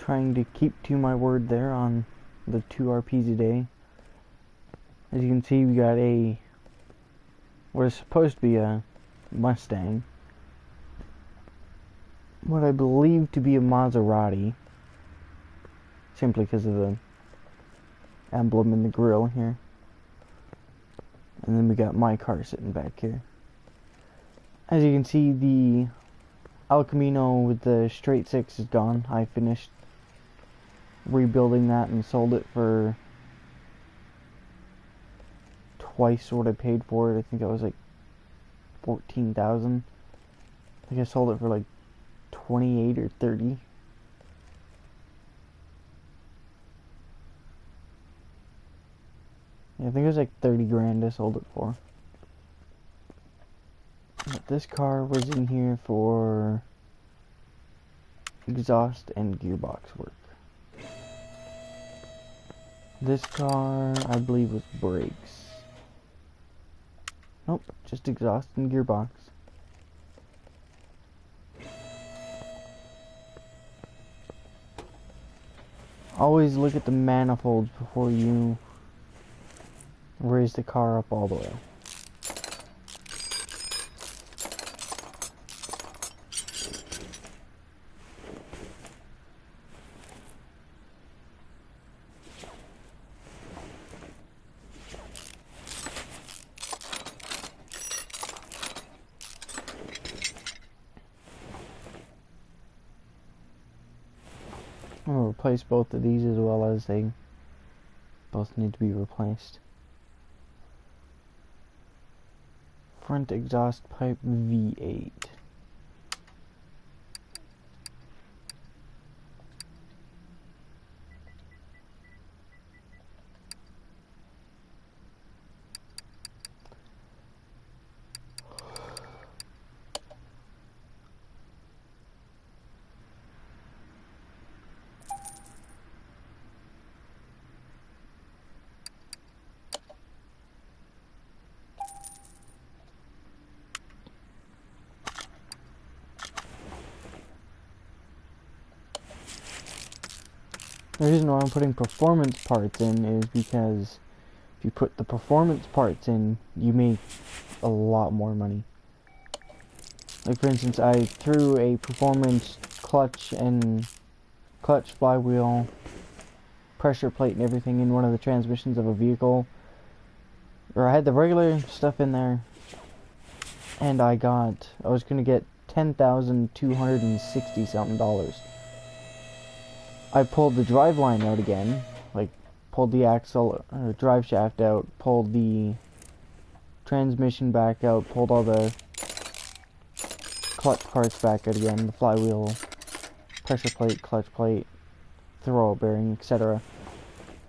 trying to keep to my word there on the 2 RPs a day. As you can see, we got what is supposed to be a Mustang, what I believe to be a Maserati, simply because of the emblem in the grill here. And then we got my car sitting back here. As you can see, the El Camino with the straight six is gone. I finished rebuilding that and sold it for twice what I paid for it. I think it was like 14,000. I think I sold it for like 28 or 30. Yeah, I think it was like 30 grand I sold it for. But this car was in here for exhaust and gearbox work. This car, I believe, was brakes. Nope, just exhaust and gearbox. Always look at the manifolds before you raise the car up all the way. I'm going to replace both of these as well, as they both need to be replaced. Front exhaust pipe V8. The reason why I'm putting performance parts in is because if you put the performance parts in, you make a lot more money. Like, for instance, I threw a performance clutch and clutch, flywheel, pressure plate and everything in one of the transmissions of a vehicle. Or I had the regular stuff in there, and I was gonna get $10,260 something. I pulled the drive line out again, like pulled the axle or drive shaft out, pulled the transmission back out, pulled all the clutch parts back out again, the flywheel, pressure plate, clutch plate, throw bearing, etc.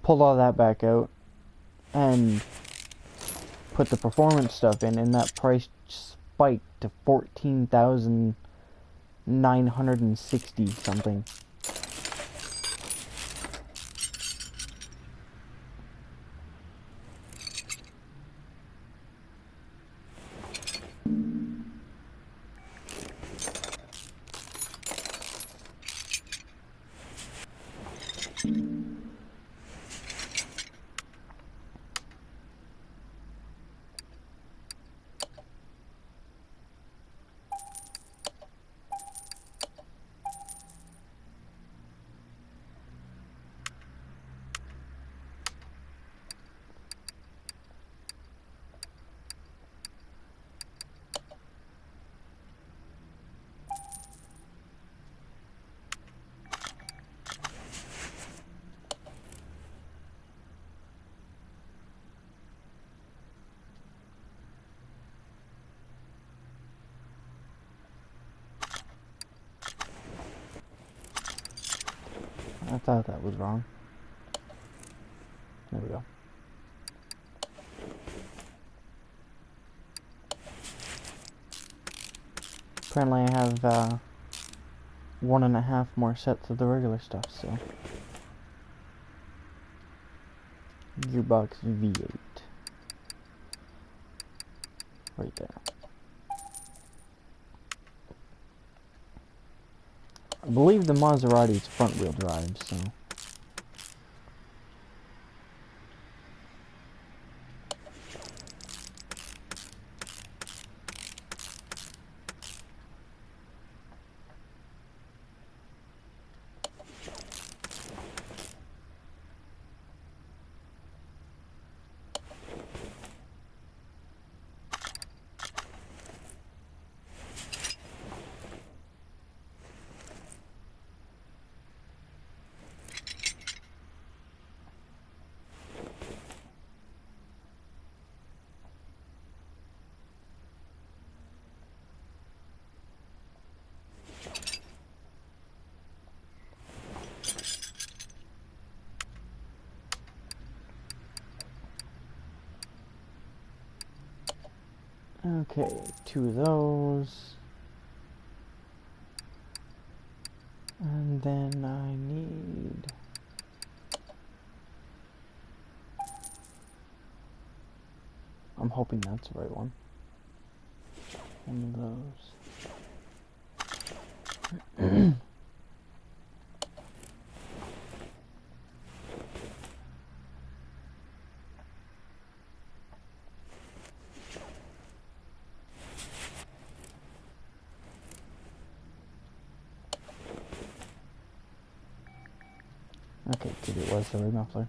Pulled all that back out and put the performance stuff in, and that price spiked to $14,960 something. I thought that was wrong. There we go. Apparently I have 1.5 more sets of the regular stuff, so. Gearbox V8. Right there. I believe the Maserati's front wheel drive, so. Okay, 2 of those. And then I need... I'm hoping that's the right one. One of those. Okay, good, it was the remuffler.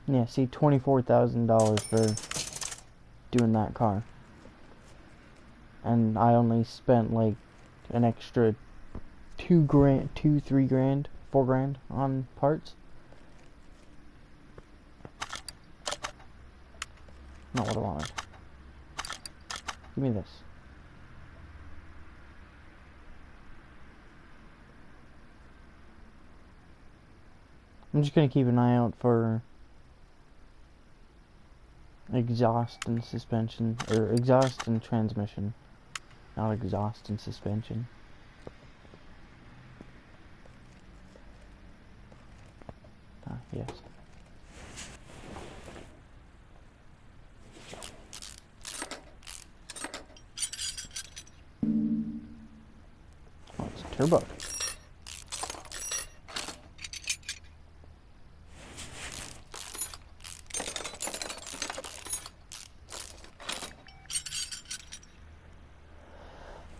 Yeah, see, $24,000 for doing that car. And I only spent like an extra $2 grand, $3 grand, $4 grand on parts. Not what I wanted. Give me this. I'm just gonna keep an eye out for exhaust and suspension, or exhaust and transmission, not exhaust and suspension. Ah, yes. Oh, it's a turbo.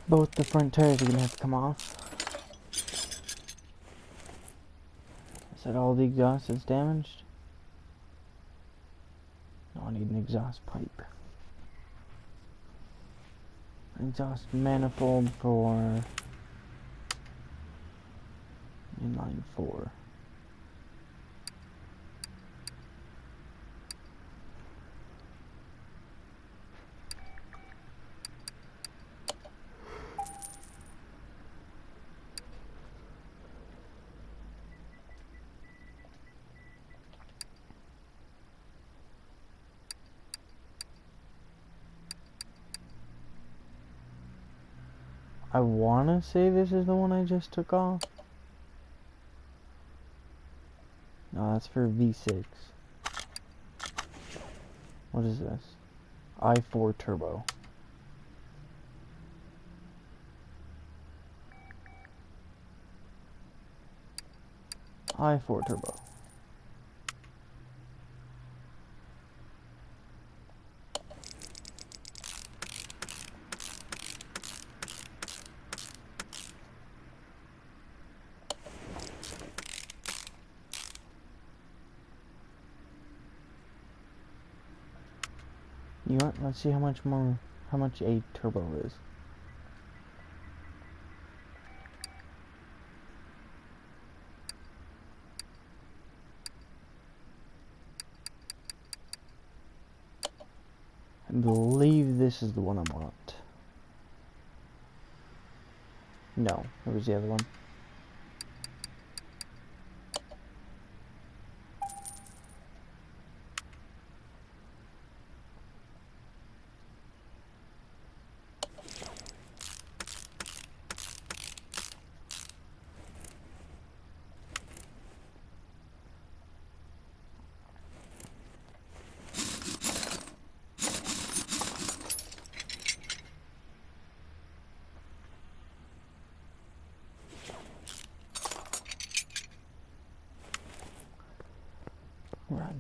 Both the front tires are gonna have to come off. Is that all the exhaust is damaged? No, I need an exhaust pipe. Exhaust manifold for inline 4. I wanna say this is the one I just took off. No, that's for V6. What is this? i4 turbo. i4 turbo. You know what? Let's see how much a turbo is. I believe this is the one I want. No, it was the other one.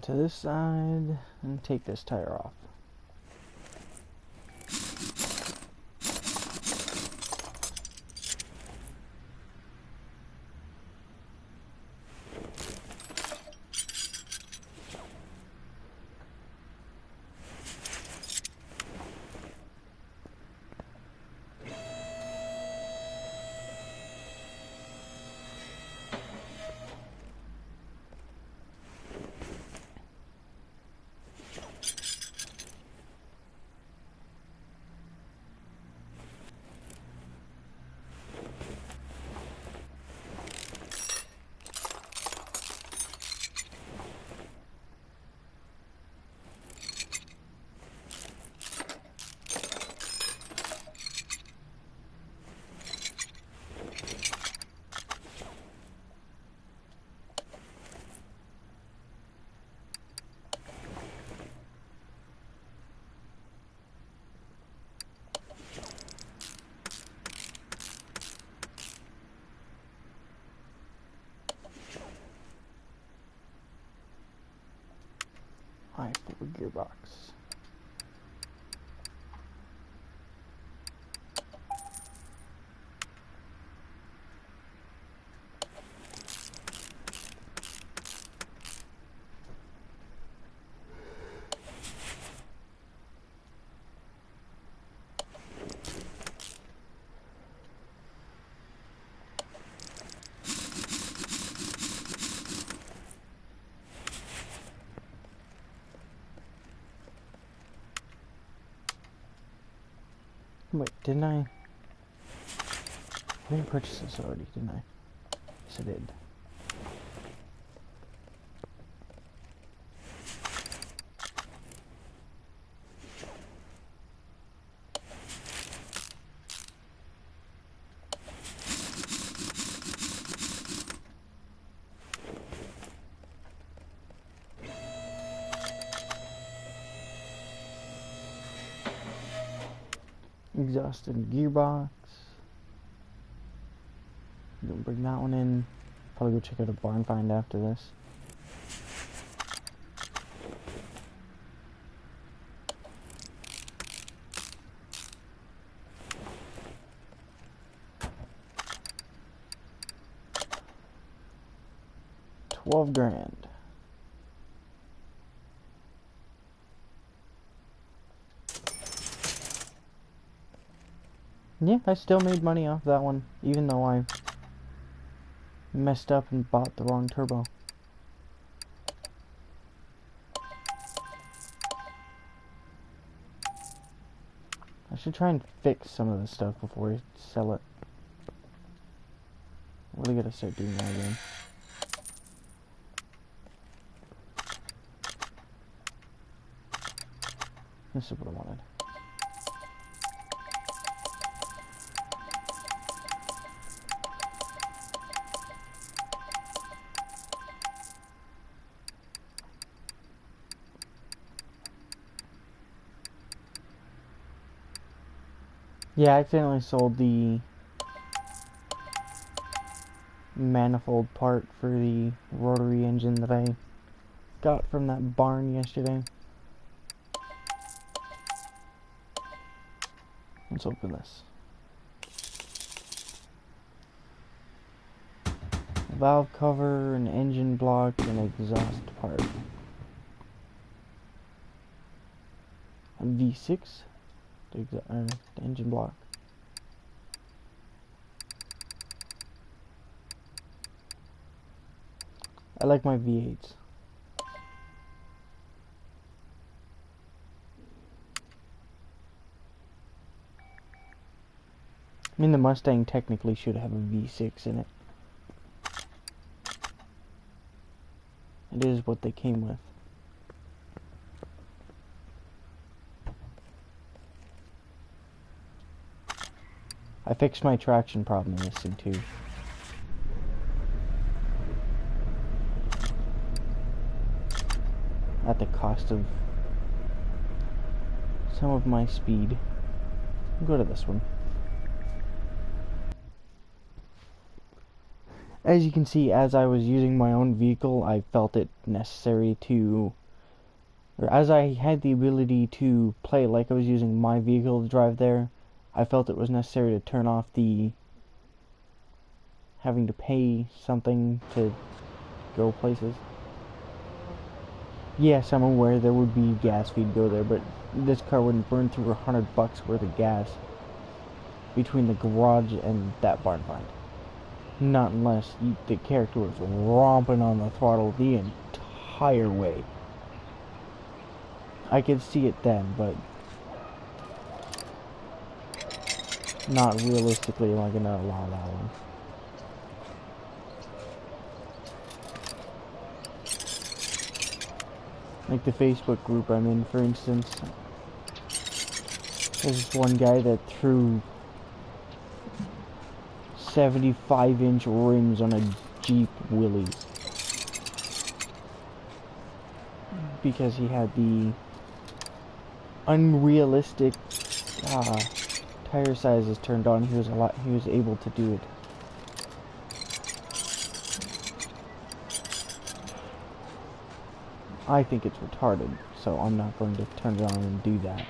to this side and take this tire off. I-4 gearbox. Wait, didn't I didn't purchase this already, didn't I? Yes, I did. Exhaust and gearbox. Don't bring that one in. Probably go check out a barn find after this. $12,000. Yeah, I still made money off that one, even though I messed up and bought the wrong turbo. I should try and fix some of this stuff before I sell it. I really gotta start doing that again. This is what I wanted. Yeah, I accidentally sold the manifold part for the rotary engine that I got from that barn yesterday. Let's open this. A valve cover, an engine block, and an exhaust part. A V6, the engine block. I like my V8s. I mean, the Mustang technically should have a V6 in it. It is what they came with. I fixed my traction problem in this thing too. At the cost of some of my speed. I'll go to this one. As you can see, as I was using my own vehicle, I felt it necessary to, or as I had the ability to play like I was using my vehicle to drive there, I felt it was necessary to turn off the having to pay something to go places. Yes, I'm aware there would be gas feed go there, but this car wouldn't burn through $100 worth of gas between the garage and that barn find. Not unless the character was romping on the throttle the entire way. I could see it then, but not realistically am I gonna allow that one. Like the Facebook group I'm in, for instance. There's this one guy that threw 75-inch rims on a Jeep Willys because he had the unrealistic tire sizes turned on. He was able to do it. I think it's retarded, so I'm not going to turn it on and do that.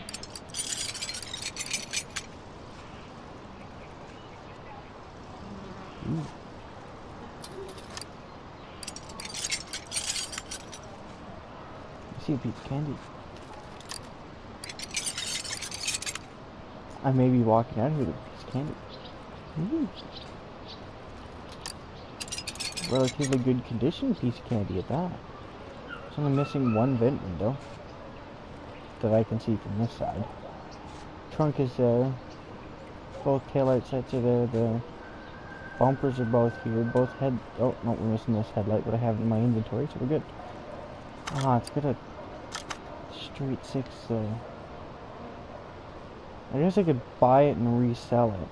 Ooh. I see a piece of candy. I may be walking out here with a piece of candy. Ooh. Relatively good condition piece of candy at that. It's only missing one vent window that I can see from this side. Trunk is there. Both taillight sights are there. The bumpers are both here. Both head. Oh no, we're missing this headlight, but I have it in my inventory, so we're good. Ah, it's got a straight 6 though. I guess I could buy it and resell it.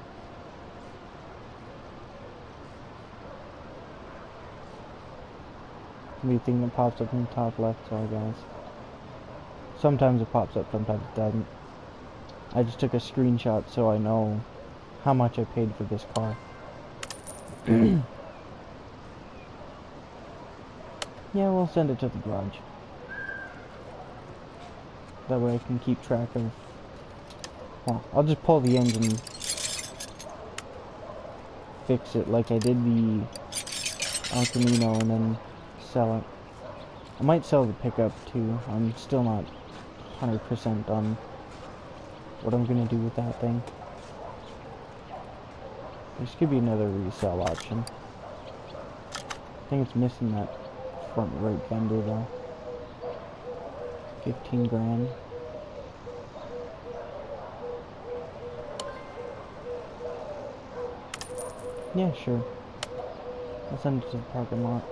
The thing that pops up in the top left, sorry guys. Sometimes it pops up, sometimes it doesn't. I just took a screenshot so I know how much I paid for this car. Yeah, we'll send it to the garage. That way I can keep track of... Well, I'll just pull the engine, fix it like I did the El Camino, and then sell it. I might sell the pickup too. I'm still not 100% on what I'm gonna do with that thing. This could be another resell option. I think it's missing that front right fender though. 15 grand. Yeah, sure. I'll send it to the parking lot.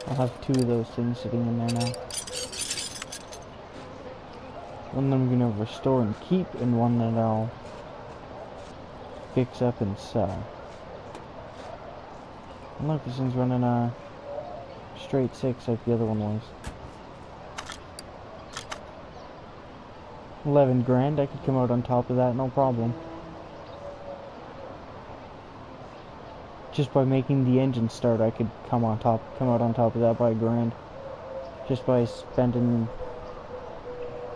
I'll have 2 of those things sitting in there now. One that I'm gonna restore and keep, and one that I'll fix up and sell. And look, this thing's running a straight 6 like the other one was. 11 grand, I could come out on top of that, no problem. Just by making the engine start, I could come out on top of that by $1 grand. Just by spending,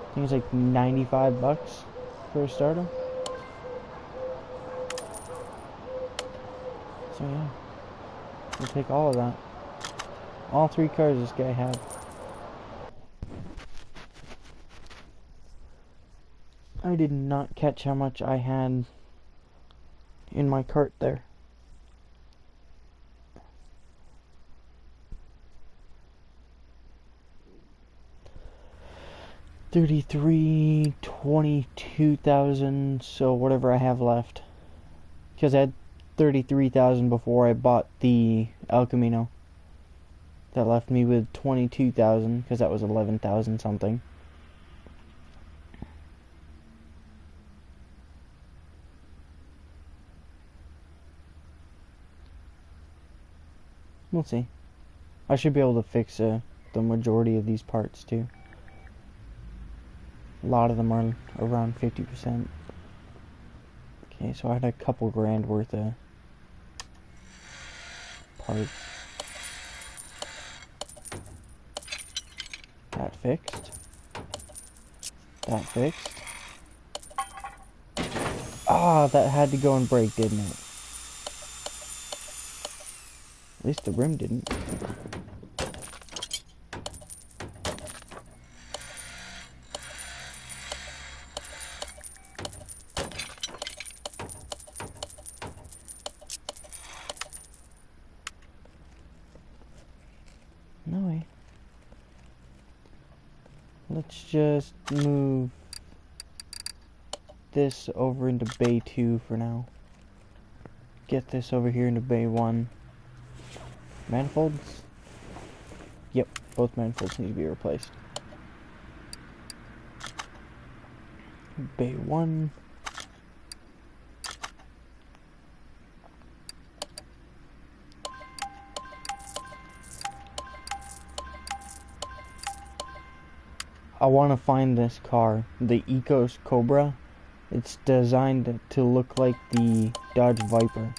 I think it's like 95 bucks for a starter. So yeah, we'll take all of that. All 3 cars this guy had. I did not catch how much I had in my cart there. $33,000, $22,000, so whatever I have left. Because I had $33,000 before I bought the El Camino. That left me with $22,000, because that was $11,000 something. We'll see. I should be able to fix the majority of these parts too. A lot of them are around 50%. Okay, so I had a couple grand worth of parts. That fixed. That fixed. Ah, that had to go and break, didn't it? At least the rim didn't. No way. Let's just move this over into Bay 2 for now. Get this over here into Bay 1. Manifolds? Yep, both manifolds need to be replaced. Bay 1. I want to find this car, the Ecos Cobra. It's designed to look like the Dodge Viper.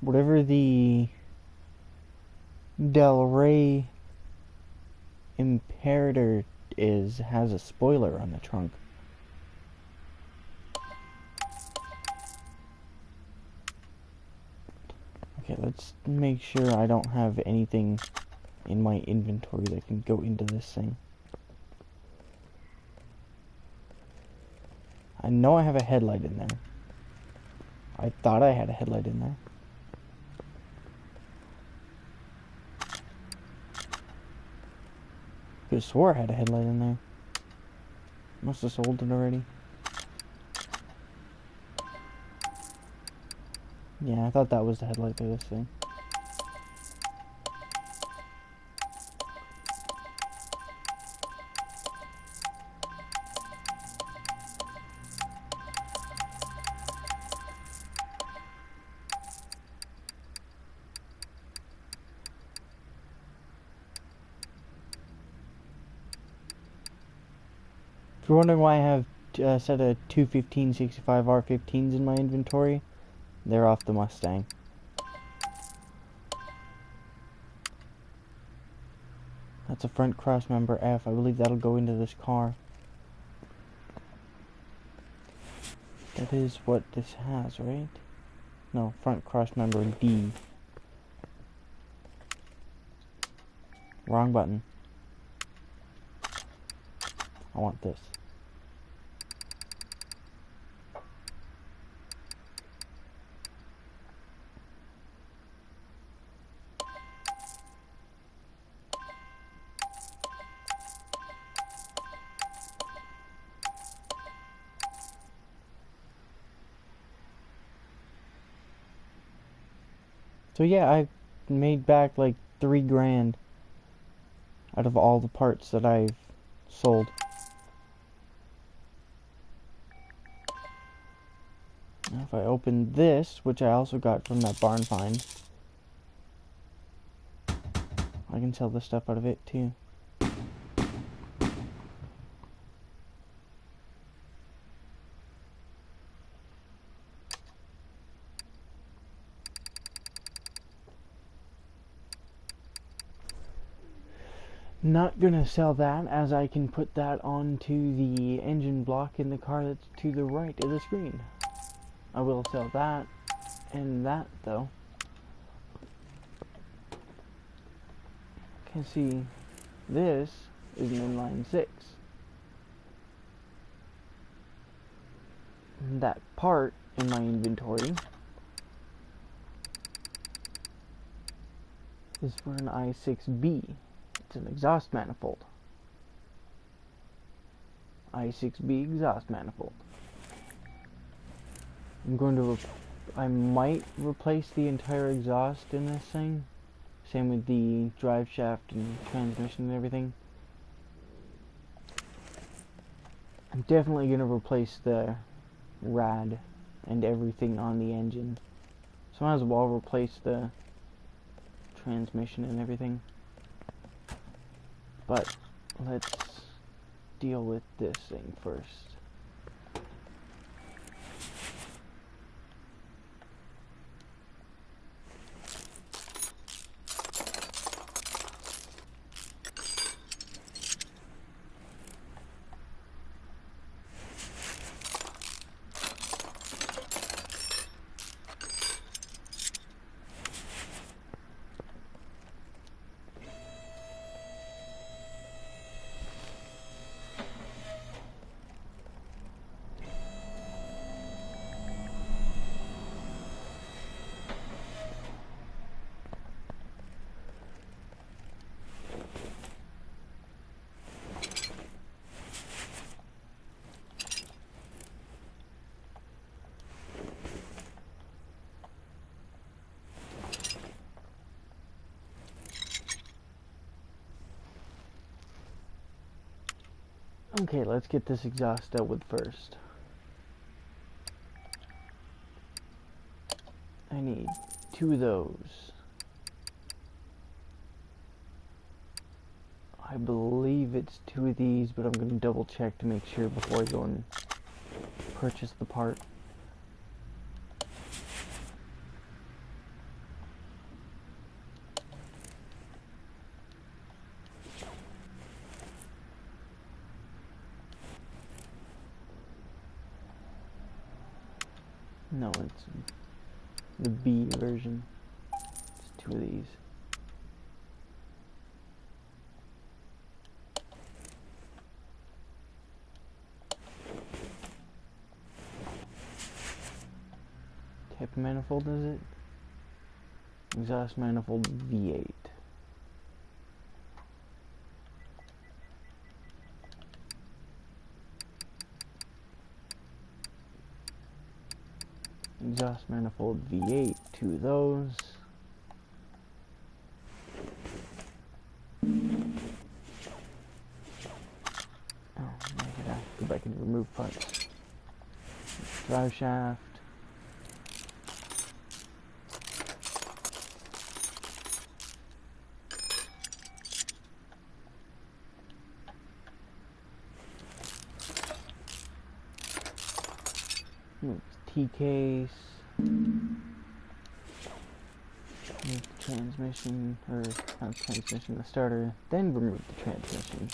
Whatever the Del Rey Imperator is, has a spoiler on the trunk. Okay, let's make sure I don't have anything in my inventory that can go into this thing. I know I have a headlight in there. I thought I had a headlight in there. I swore I had a headlight in there. Must have sold it already. Yeah, I thought that was the headlight for this thing. If you're wondering why I have a set of 215/65 R15s in my inventory, they're off the Mustang. That's a front crossmember F. I believe that'll go into this car. That is what this has, right? No, front crossmember D. Wrong button. I want this. So yeah, I made back like $3 grand out of all the parts that I've sold. Now if I open this, which I also got from that barn find, I can sell the stuff out of it too. Not gonna sell that, as I can put that onto the engine block in the car that's to the right of the screen. I will sell that and that though. Can see this is an inline 6. That part in my inventory is for an i6B. It's an exhaust manifold. i6B exhaust manifold. I'm going to I might replace the entire exhaust in this thing. Same with the drive shaft and transmission and everything. I'm definitely going to replace the rad and everything on the engine. So I might as well replace the transmission and everything. But let's deal with this thing first. Okay, let's get this exhaust dealt with first. I need 2 of those. I believe it's 2 of these, but I'm going to double check to make sure before I go and purchase the part. No, it's the B version. It's 2 of these. Type of manifold is it? Exhaust manifold V8. Exhaust manifold V8, 2 of those. Oh, I gotta go back and remove parts. Drive shaft. T-case. Remove the transmission, or not the transmission, the starter, then remove the transmission.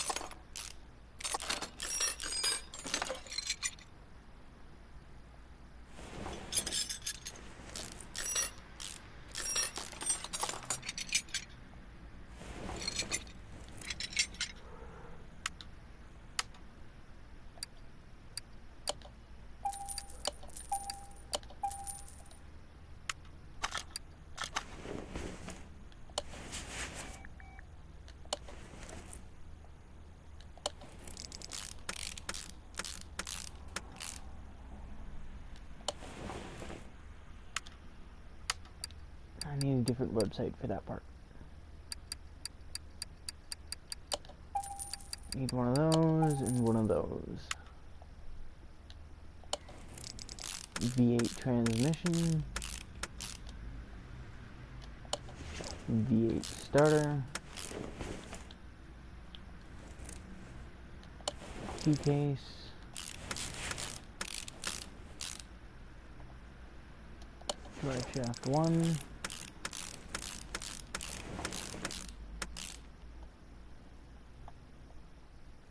I need a different website for that part. Need one of those and one of those. V8 transmission. V8 starter. T-case. Drive shaft 1.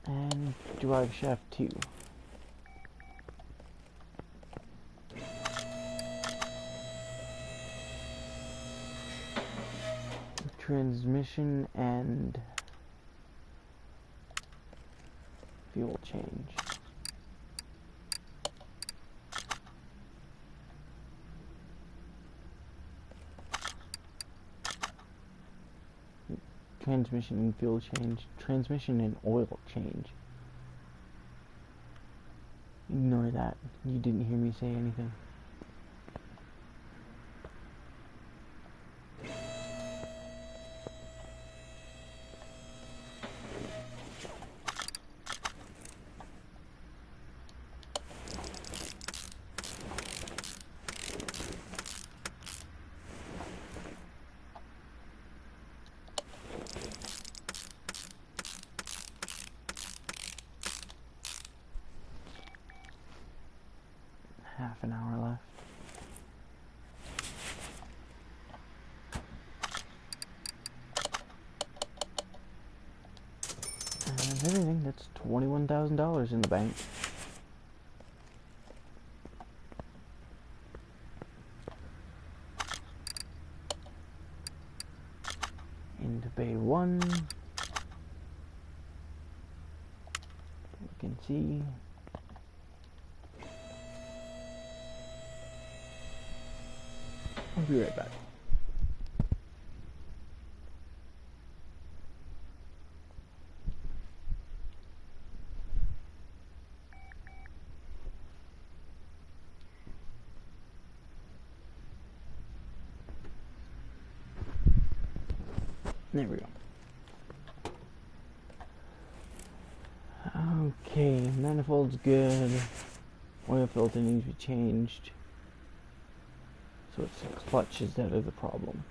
And drive shaft 2. Transmission and fuel change. Transmission and fuel change. Transmission and oil change. Ignore that. You didn't hear me say anything. half an hour left. And everything, that's $21,000 in the bank. Into Bay 1. We can see. I'll be right back. There we go. Okay, manifold's good. Oil filter needs to be changed. So it's the clutches that are the problem.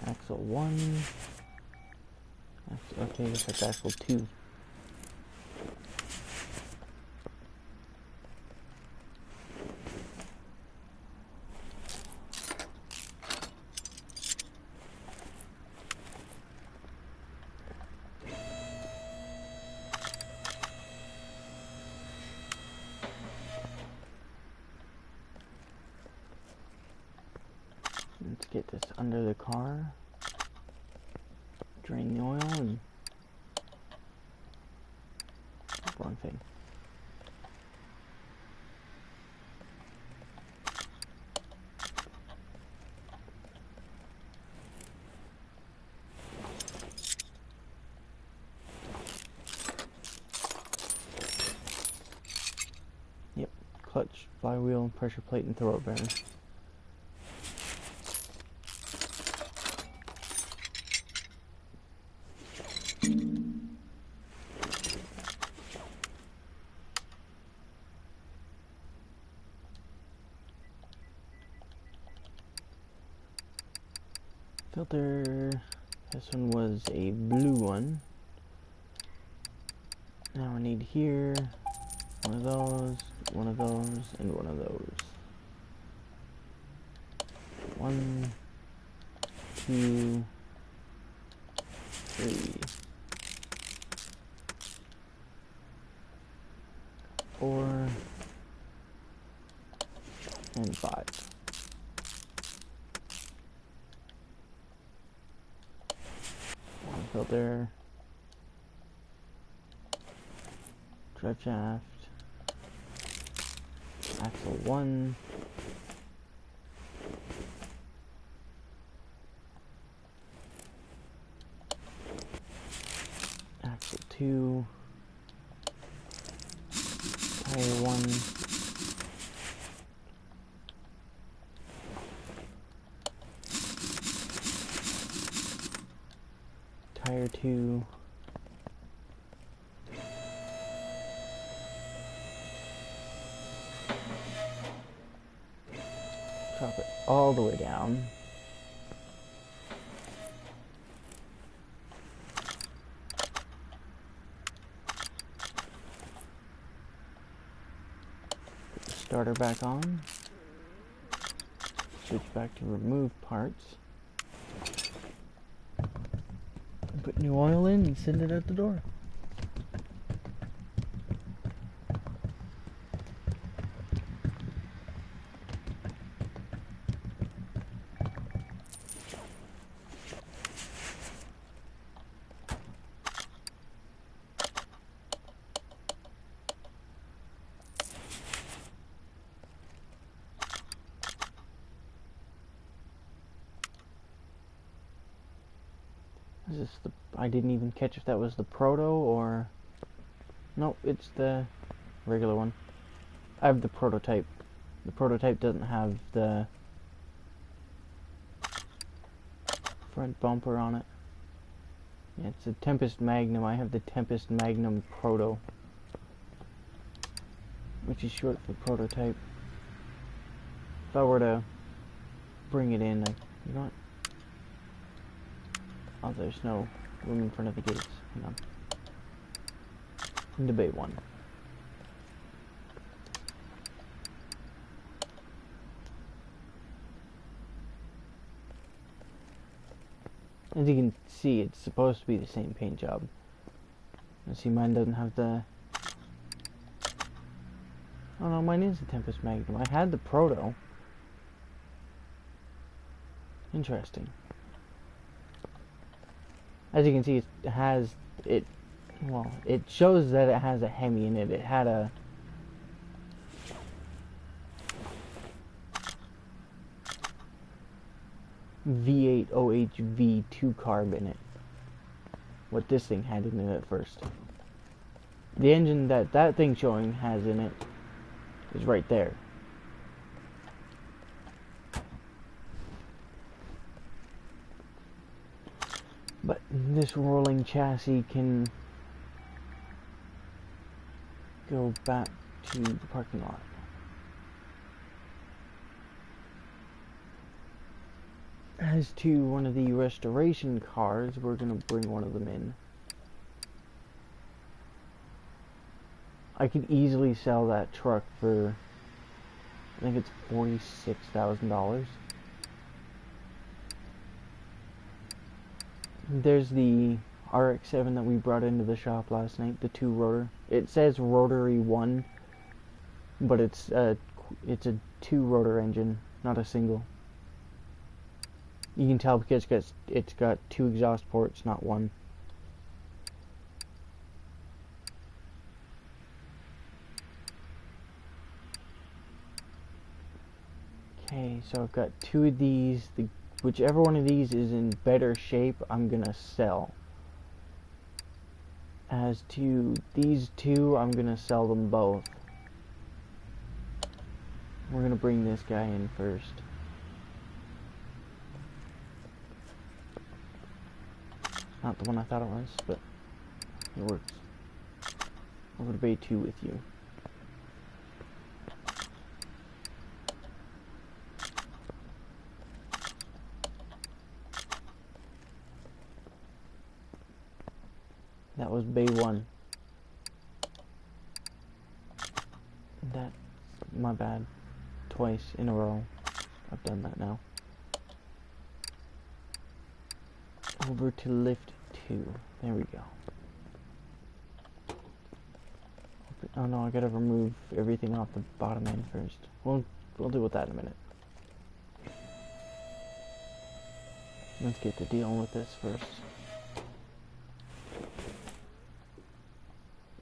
Axle 1. Okay, that's axle 2. Let's get this under the car. Drain the oil and wrong thing. Yep, clutch, flywheel, pressure plate, and throw bearing. Filter, this one was a blue one. Now I need here, one of those, one of those, and one of those. 1, 2, 3, 4, and 5. One filter, drive shaft, axle 1, axle 2, tire 1, tire 2, drop it all the way down. Put the starter back on. Switch back to remove parts. Put new oil in and send it out the door. Is this the... I didn't even catch if that was the proto or... Nope, it's the regular one. I have the prototype. The prototype doesn't have the front bumper on it. Yeah, it's a Tempest Magnum. I have the Tempest Magnum Proto, which is short for prototype. If I were to bring it in, you know what? Oh, there's no room in front of the gates. Hang on. Into bay 1. As you can see, it's supposed to be the same paint job. You see, mine doesn't have the... Oh no, mine is the Tempest Magnum. I had the Proto. Interesting. As you can see, it has... Well, it shows that it has a Hemi in it. It had a... V8 OHV2 carb in it. What this thing had in it at first. The engine that thing showing has in it is right there. But this rolling chassis can go back to the parking lot. As to one of the restoration cars, we're going to bring one of them in. I could easily sell that truck for, I think it's $46,000. There's the RX-7 that we brought into the shop last night, the 2-rotor. It says rotary 1, but it's a 2-rotor engine, not a single. You can tell because it's got 2 exhaust ports, not 1. Okay, so I've got 2 of these. Whichever one of these is in better shape, I'm gonna sell. As to these 2, I'm gonna sell them both. We're gonna bring this guy in first. Not the one I thought it was, but it works. Over to bay 2 with you. That was bay 1. That's my bad. Twice in a row. I've done that now. Over to lift 2. There we go. Oh no, I gotta remove everything off the bottom end first. We'll deal with that in a minute. Let's get to dealing with this first.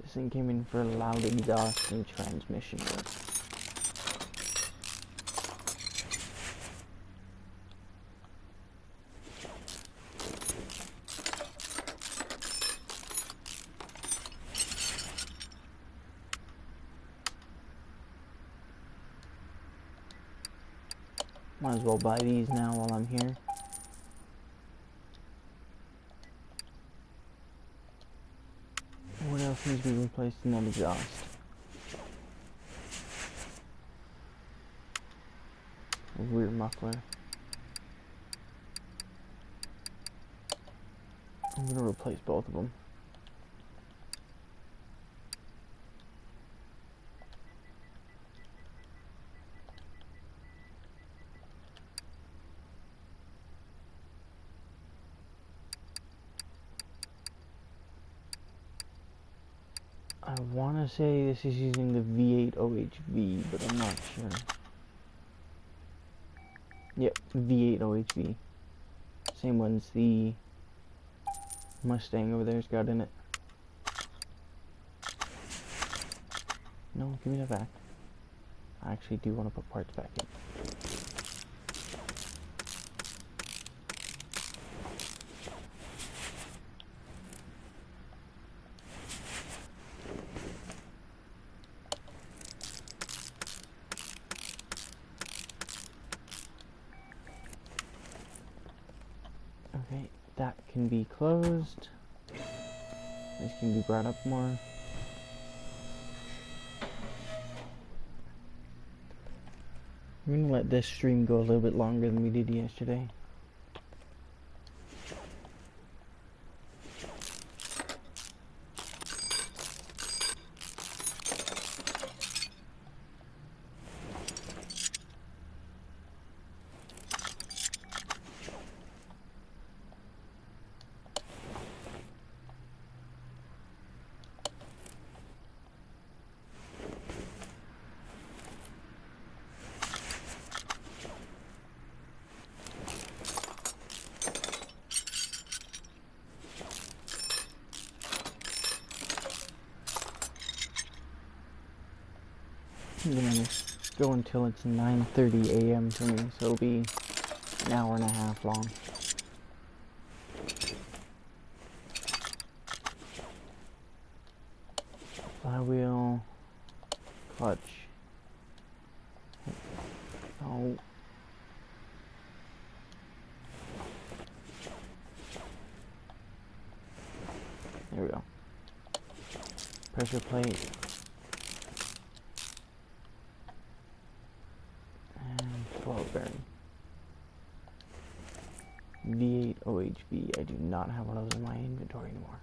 This thing came in for loud exhaust and transmission work. Might as well buy these now while I'm here. What else needs to be replaced in that exhaust? A rear muffler. I'm gonna replace both of them. I want to say this is using the V8 OHV, but I'm not sure. Yep, V8 OHV. Same ones the Mustang over there's got in it. No, give me that back. I actually do want to put parts back in. can be closed. This can be brought up more. I'm gonna let this stream go a little bit longer than we did yesterday. I'm gonna go until it's 9:30 a.m. for me, so it'll be an hour and a half long. Flywheel, clutch. Oh. There we go. Pressure plate. And 12 bearing. V8 OHV. I do not have one of those in my inventory anymore.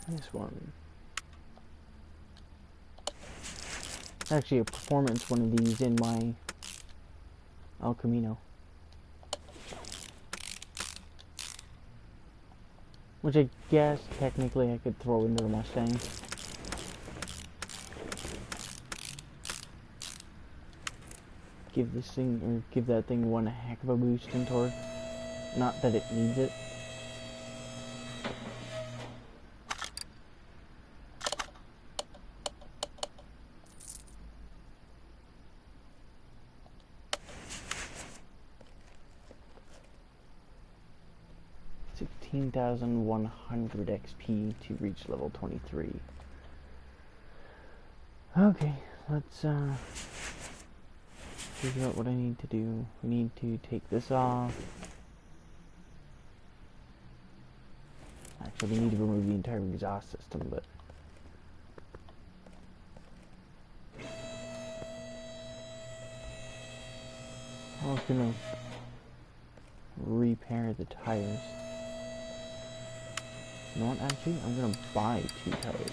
This one. Actually, a performance one of these in my El Camino. Which I guess technically I could throw into the Mustang. Give this thing, or give that thing one heck of a boost in torque. Not that it needs it. $16,100 XP to reach level 23. Okay, let's figure out what I need to do. We need to take this off. Actually, we need to remove the entire exhaust system, but I was gonna repair the tires. You know what, actually, I'm gonna buy 2 tires.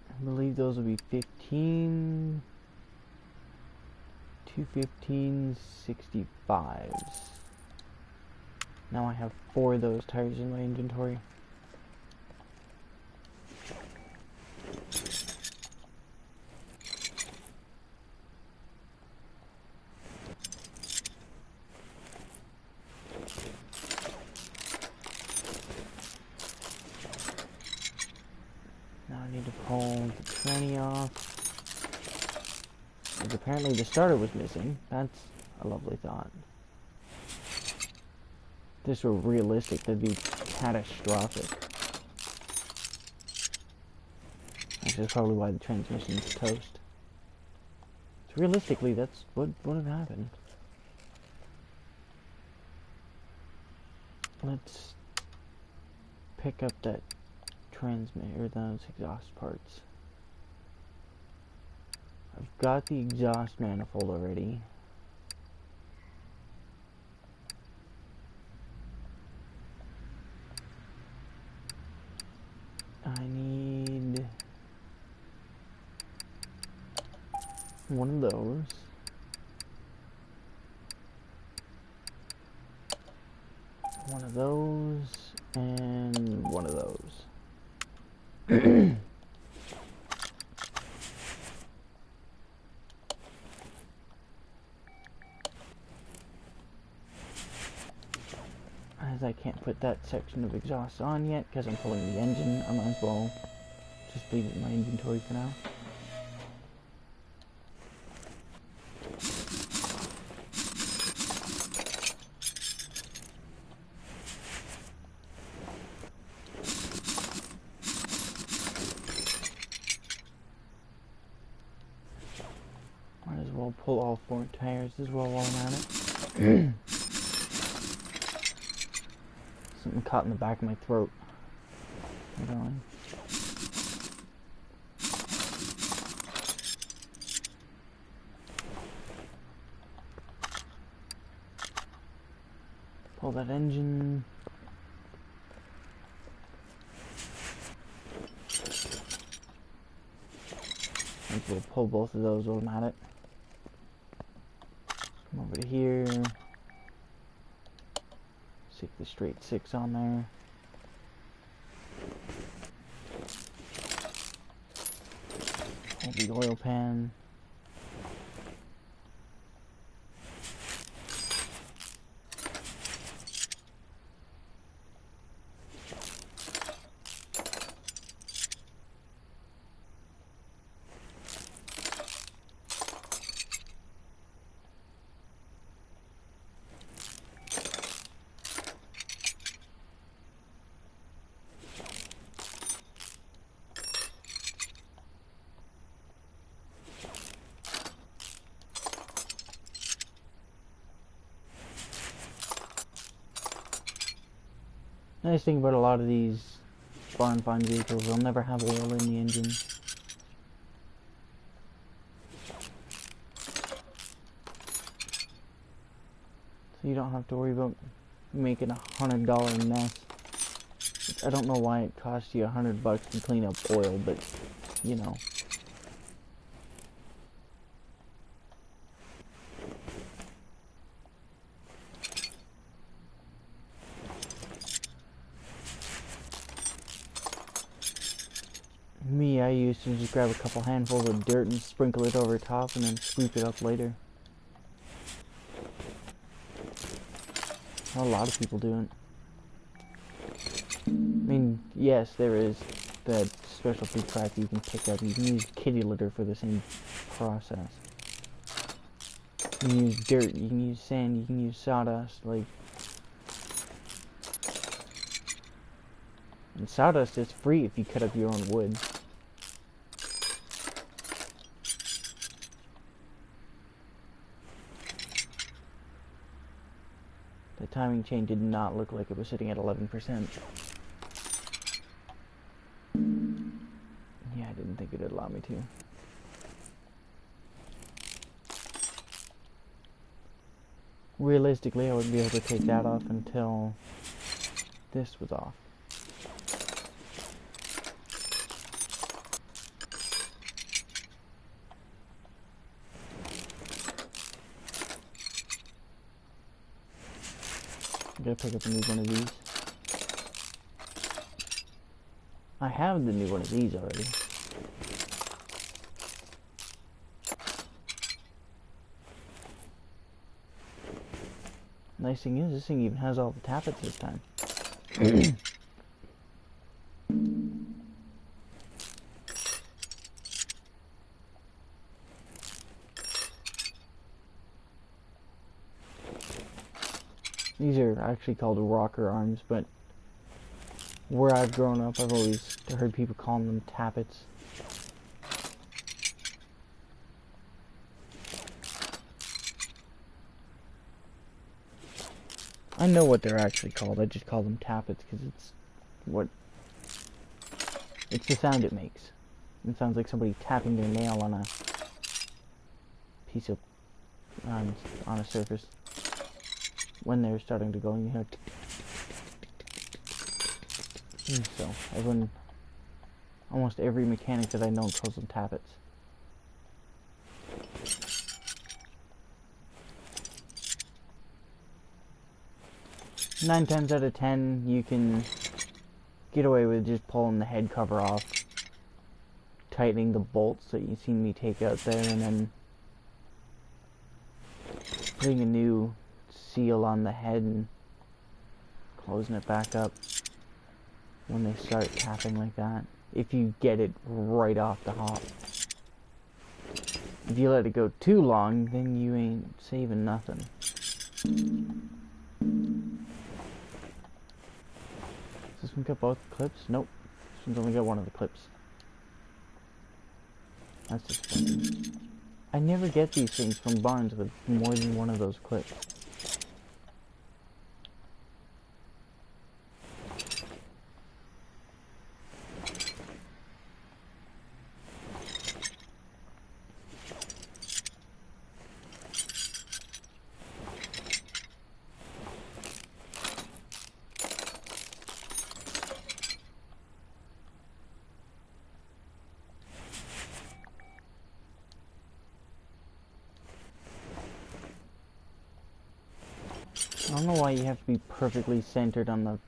I believe those will be 15... 215/65s. Now I have 4 of those tires in my inventory. Now I need to pull the tranny off. Because apparently the starter was missing. That's a lovely thought. If this were realistic, that'd be catastrophic. Actually, that's probably why the transmission's toast. So realistically, that's what would have happened. Let's pick up that transmit or those exhaust parts. I've got the exhaust manifold already. I need one of those. One of those and one of those. As I can't put that section of exhaust on yet because I'm pulling the engine, I might as well just leave it in my inventory for now. well pull all 4 tires as well while I'm at it. Something caught in the back of my throat. Hold on. Pull that engine. And we'll pull both of those while I'm at it. Come over to here. Stick the straight 6 on there. Hold the oil pan. Nice thing about a lot of these barn find vehicles, they'll never have oil in the engine. So you don't have to worry about making $100 mess. I don't know why it costs you $100 to clean up oil, but you know. Me, I used to just grab a couple handfuls of dirt and sprinkle it over top and then sweep it up later. A lot of people do it. I mean, yes, there is that specialty crap you can pick up. You can use kitty litter for the same process. You can use dirt, you can use sand, you can use sawdust, like... And sawdust is free if you cut up your own wood. The timing chain did not look like it was sitting at 11%. Yeah, I didn't think it'd allow me to. Realistically, I wouldn't be able to take that off until this was off. I'm gonna pick up a new one of these. I have the new one of these already. Nice thing is, this thing even has all the tappets this time. These are actually called rocker arms, but where I've grown up, I've always heard people calling them tappets. I know what they're actually called, I just call them tappets because it's the sound it makes. It sounds like somebody tapping their nail on a piece of, on a surface. When they're starting to go, you hear. So everyone, almost every mechanic that I know calls them tappets. Nine times out of 10, you can get away with just pulling the head cover off, tightening the bolts that you've seen me take out there, and then putting a new seal on the head and closing it back up when they start tapping like that. If you get it right off the hop. If you let it go too long, then you ain't saving nothing. Does this one got both clips? Nope. This one's only got one of the clips. That's disappointing. I never get these things from barns with more than one of those clips. I don't know why you have to be perfectly centered on the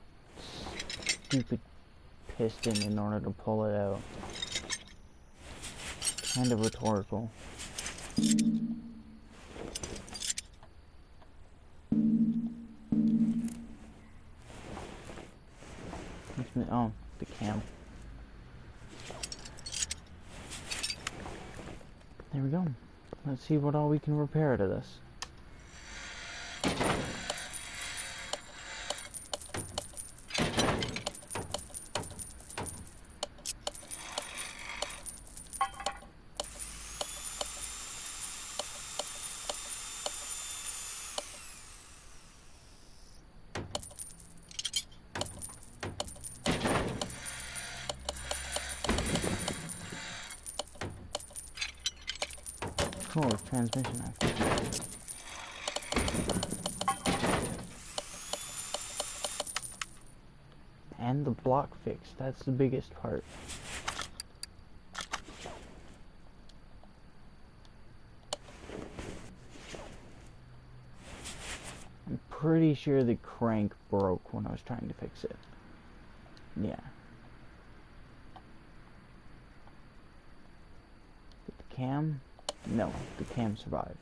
stupid piston in order to pull it out. Kind of rhetorical. Oh, the cam. There we go. Let's see what all we can repair out of this. Cool, transmission active. And the block fixed, that's the biggest part. I'm pretty sure the crank broke when I was trying to fix it. Yeah. The cam? No, the cam survived.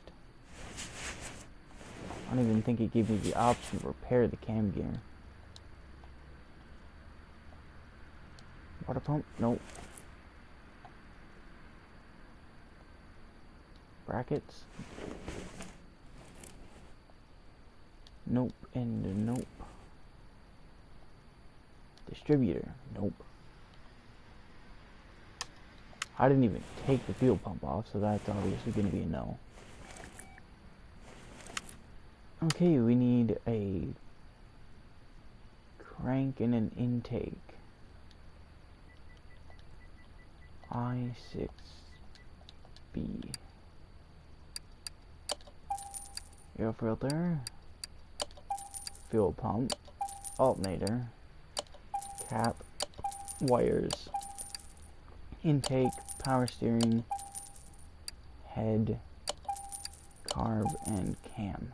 I don't even think it gave me the option to repair the cam gear. Water pump? Nope. Brackets? Nope and nope. Distributor? Nope. I didn't even take the fuel pump off, so that's obviously going to be a no. Okay, we need a crank and an intake. I6B. Air filter. Fuel pump. Alternator. Cap. Wires. Intake. Power steering. Head. Carb and cam.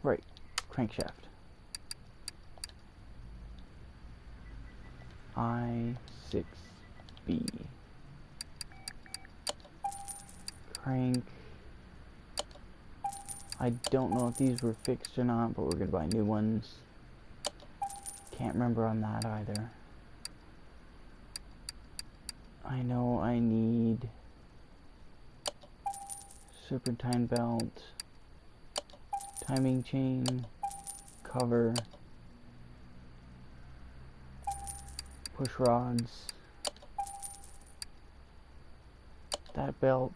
Right. Crankshaft. I6B. Crank. I don't know if these were fixed or not, but we're gonna buy new ones. Can't remember on that either. I know I need serpentine belt, timing chain, cover, push rods, that belt,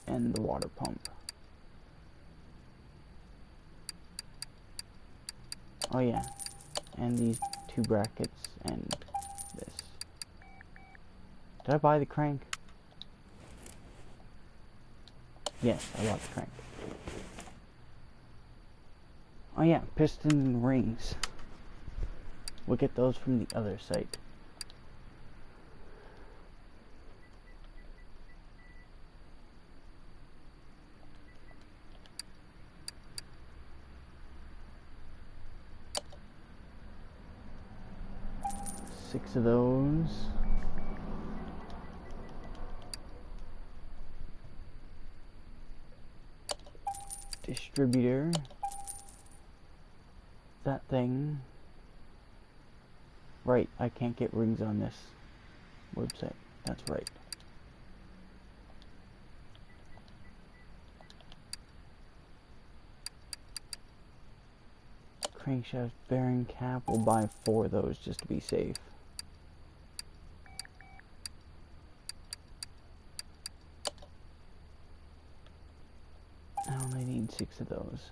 and the water pump. Oh yeah, and these two brackets and this. Did I buy the crank? Yes, I bought the crank. Oh yeah, piston and rings. We'll get those from the other site. Six of those. Distributor. That thing. Right, I can't get rings on this website. That's right. Crankshaft bearing cap. We'll buy 4 of those just to be safe. need 6 of those.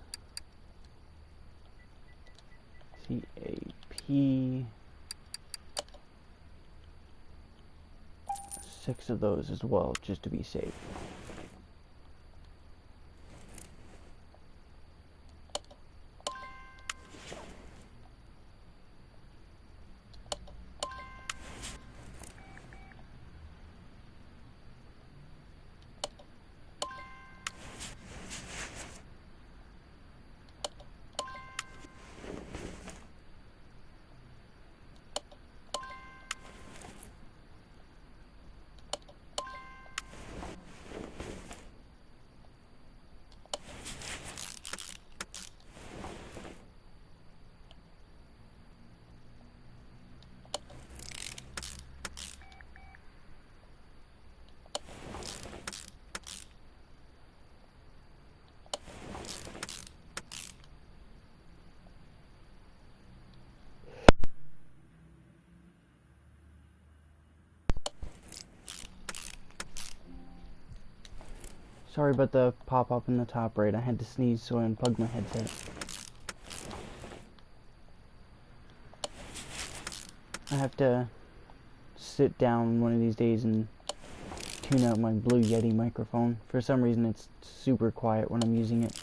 CAP. 6 of those as well, just to be safe. Sorry about the pop-up in the top right. I had to sneeze, so I unplugged my headset. I have to sit down one of these days and tune out my Blue Yeti microphone. For some reason, it's super quiet when I'm using it.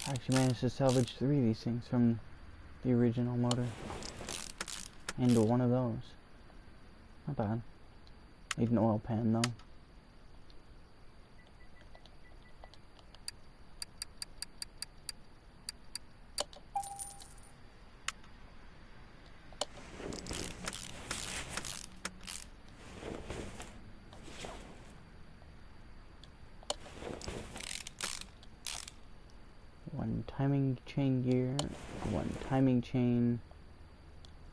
I actually managed to salvage 3 of these things from the original motor into one of those. Not bad. Need an oil pan though. One timing chain gear, one timing chain,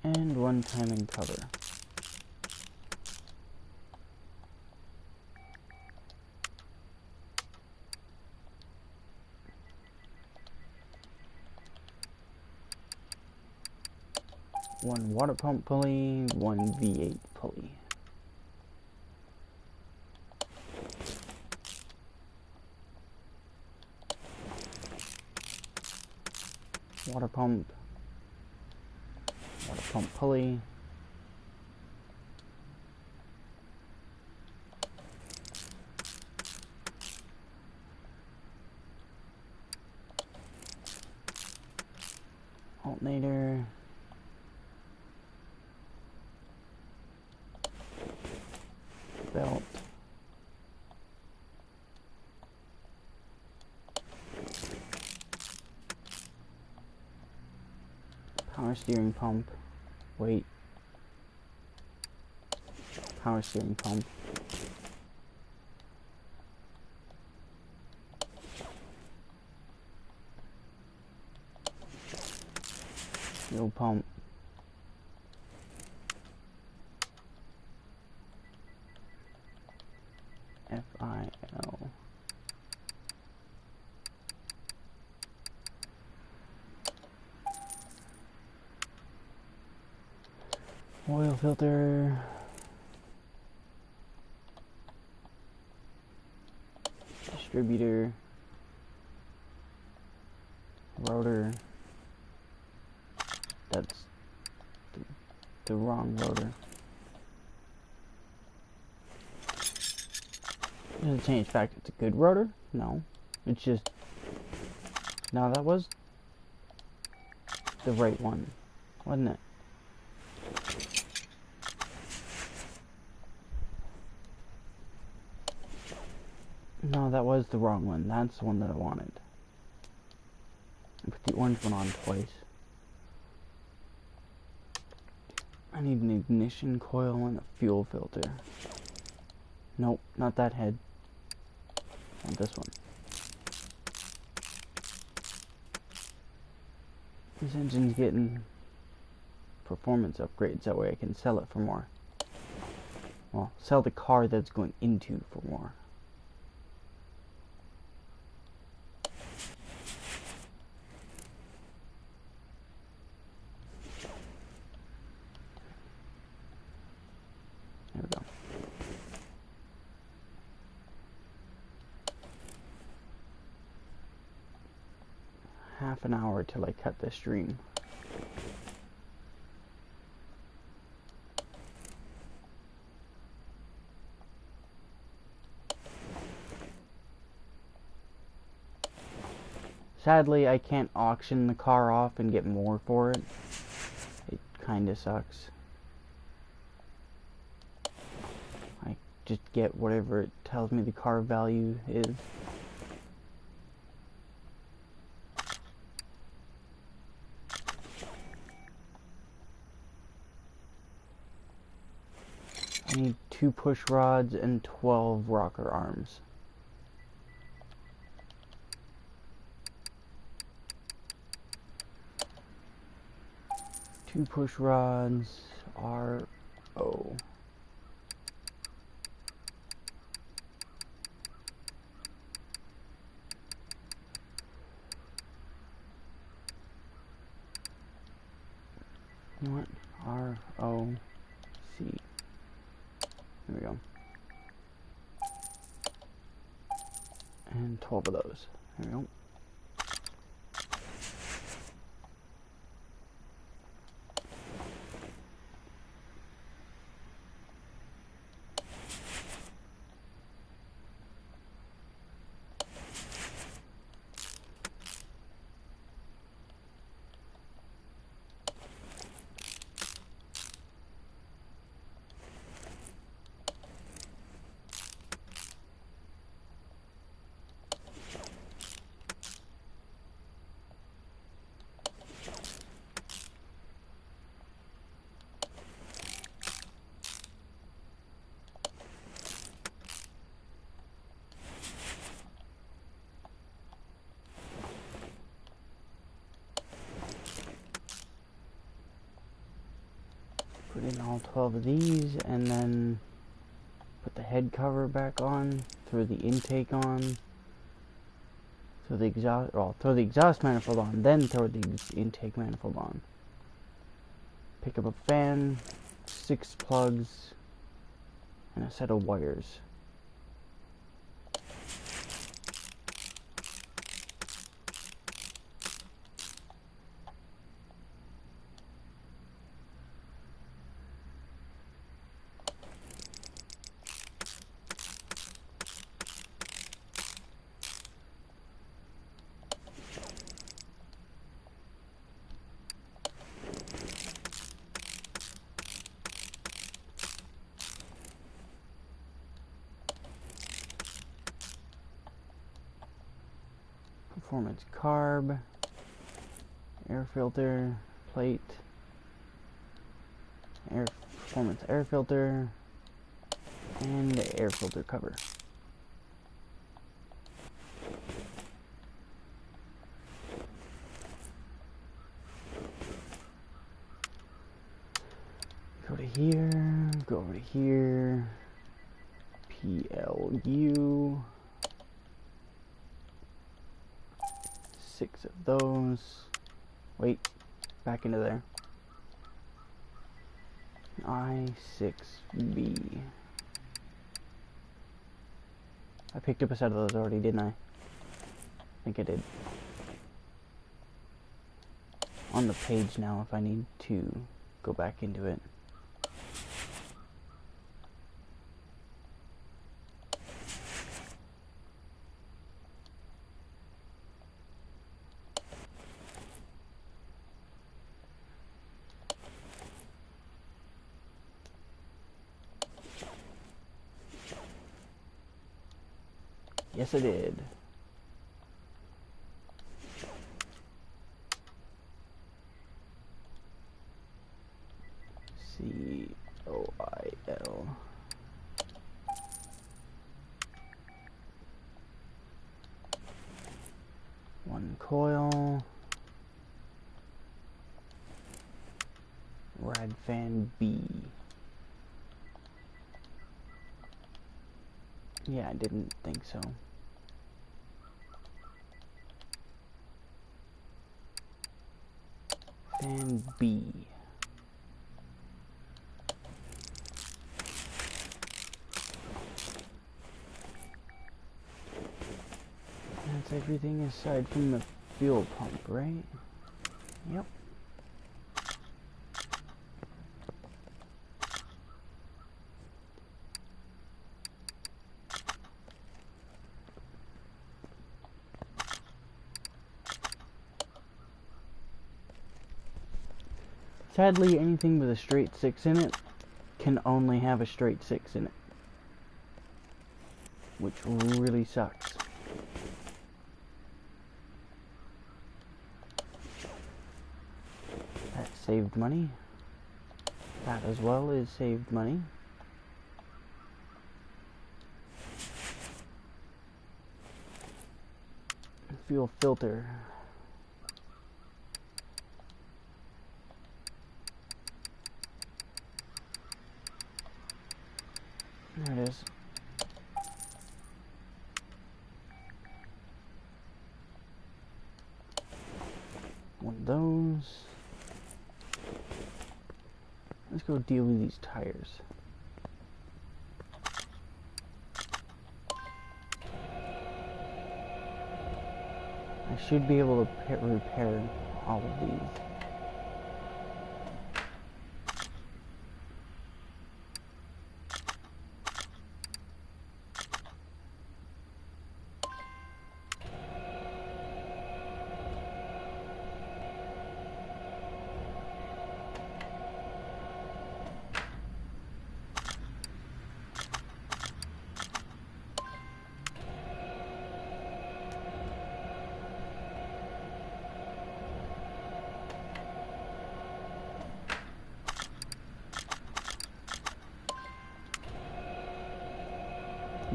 and one timing cover. One water pump pulley, one V8 pulley. Water pump pulley. Alternator. Belt. Power steering pump. Wait. Power steering pump. Fuel pump. FIL. Oil filter. Distributor. Rotor. That's the wrong rotor. Does it change the fact it's a good rotor? No. It's just... No, that was the right one, wasn't it? No, that was the wrong one. That's the one that I wanted. I put the orange one on twice. I need an ignition coil and a fuel filter. Nope, not that head. I want this one. This engine's getting performance upgrades, that way I can sell it for more. Well, sell the car that's going into for more. There we go. half an hour till I cut the stream. Sadly, I can't auction the car off and get more for it. It kinda sucks. I just get whatever it tells me the car value is. I need 2 push rods and 12 rocker arms. Two push rods, RO. What? ROC. Here we go. And 12 of those. There we go. Put in all 12 of these, and then put the head cover back on, throw the intake on, throw the exhaust manifold on, then throw the intake manifold on. Pick up a fan, 6 plugs, and a set of wires. Performance carb, air filter, plate, performance air filter, and the air filter cover. Go to here, go over to here, PLU. 6 of those. Wait, back into there. I6B. I picked up a set of those already, didn't I? I think I did. On the page now if I need to go back into it. Yes, I did. COIL. One coil. Rad fan B. Yeah, I didn't think so. Fan B. That's everything aside from the fuel pump, right? Yep. Sadly, anything with a straight 6 in it can only have a straight 6 in it, which really sucks. That saved money. That as well is saved money. Fuel filter. There it is. One of those. Let's go deal with these tires. I should be able to repair all of these.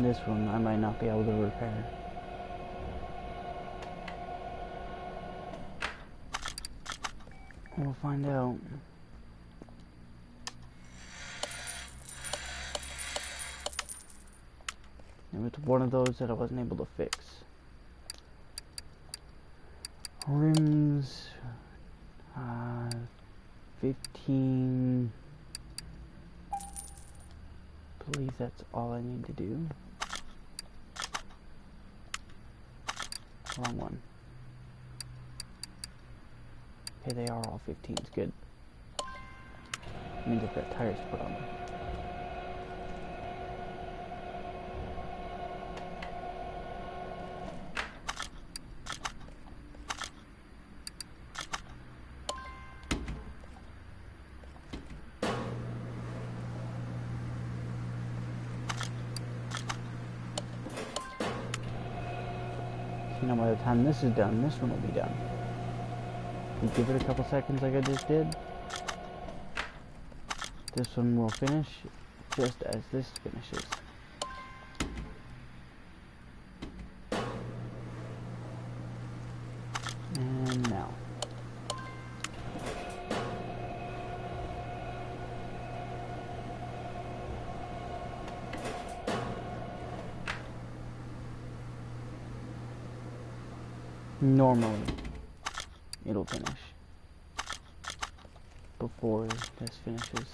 This one I might not be able to repair. We'll find out. It was one of those that I wasn't able to fix. Rims, 15. I believe that's all I need to do. Wrong one. Okay, they are all 15s. Good. Means I've got tires to put on them. Now by the time this is done, this one will be done. You give it a couple seconds like I just did. This one will finish just as this finishes. And now. Normally, it'll finish before this finishes.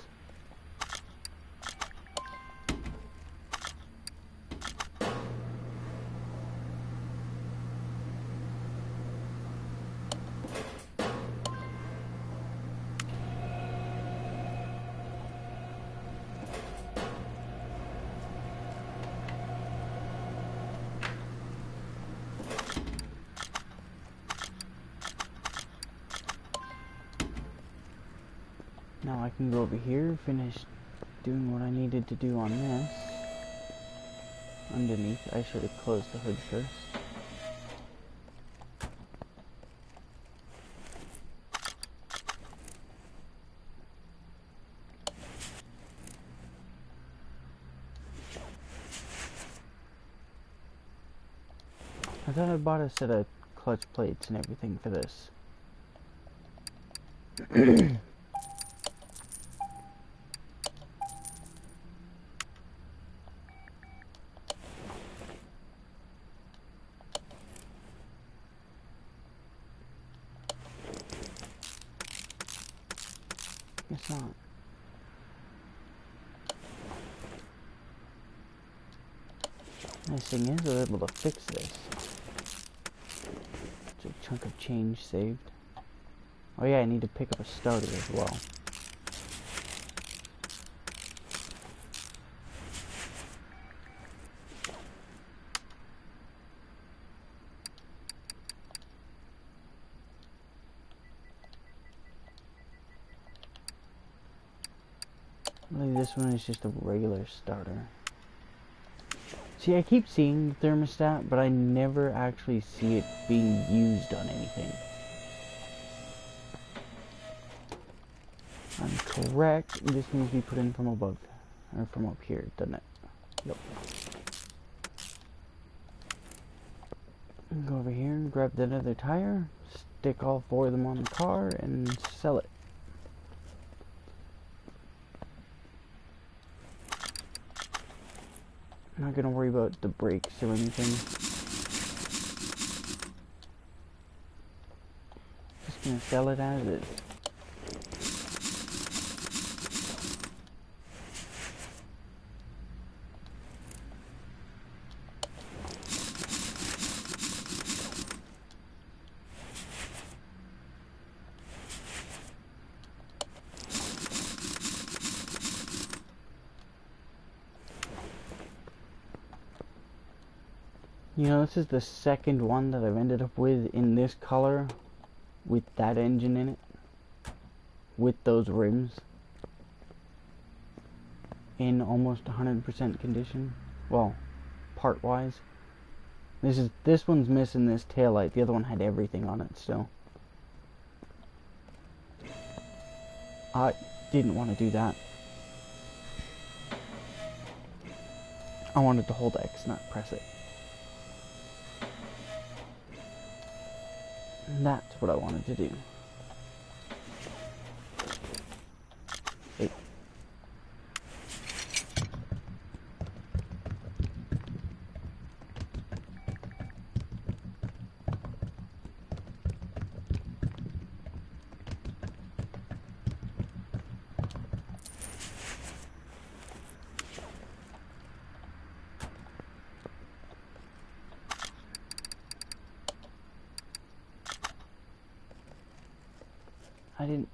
Now I can go over here, finish doing what I needed to do on this. Underneath, I should have closed the hood first. I thought I bought a set of clutch plates and everything for this. Guess not. Nice thing is, I was able to fix this It's a chunk of change saved. Oh yeah, I need to pick up a starter as well. I believe this one is just a regular starter. See, I keep seeing the thermostat, but I never actually see it being used on anything. I'm correct. This needs to be put in from above. Or from up here, doesn't it? Yep. Go over here and grab that other tire. Stick all 4 of them on the car and sell it. I'm not gonna worry about the brakes or anything. Just gonna sell it as is. You know, this is the second one that I've ended up with in this color with that engine in it, with those rims, in almost 100% condition. Well, part-wise. This one's missing this taillight. The other one had everything on it still. I didn't want to do that. I wanted to hold X, not press it. And that's what I wanted to do. Hey. I didn't...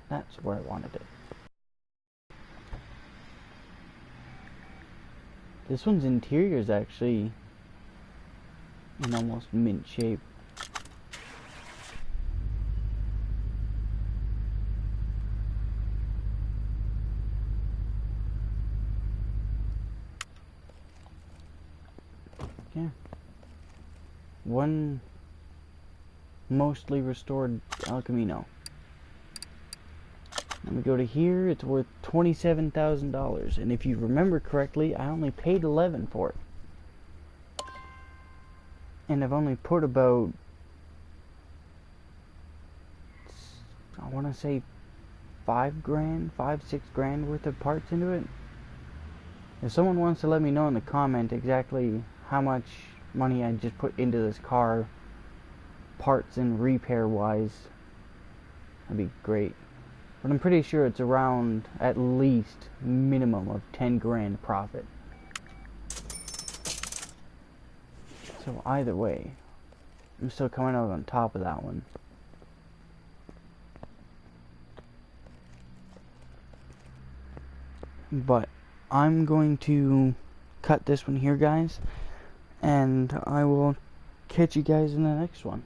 That's where I wanted it. This one's interior is actually in almost mint shape. Yeah. One mostly restored El Camino. Let me go to here. It's worth $27,000, and if you remember correctly, I only paid $11,000 for it, and I've only put about, I want to say, $5,000, $6,000 worth of parts into it. If someone wants to let me know in the comment exactly how much money I just put into this car, parts and repair wise, that'd be great. But I'm pretty sure it's around at least minimum of $10,000 profit. So either way, I'm still coming out on top of that one. But I'm going to cut this one here, guys, and I will catch you guys in the next one.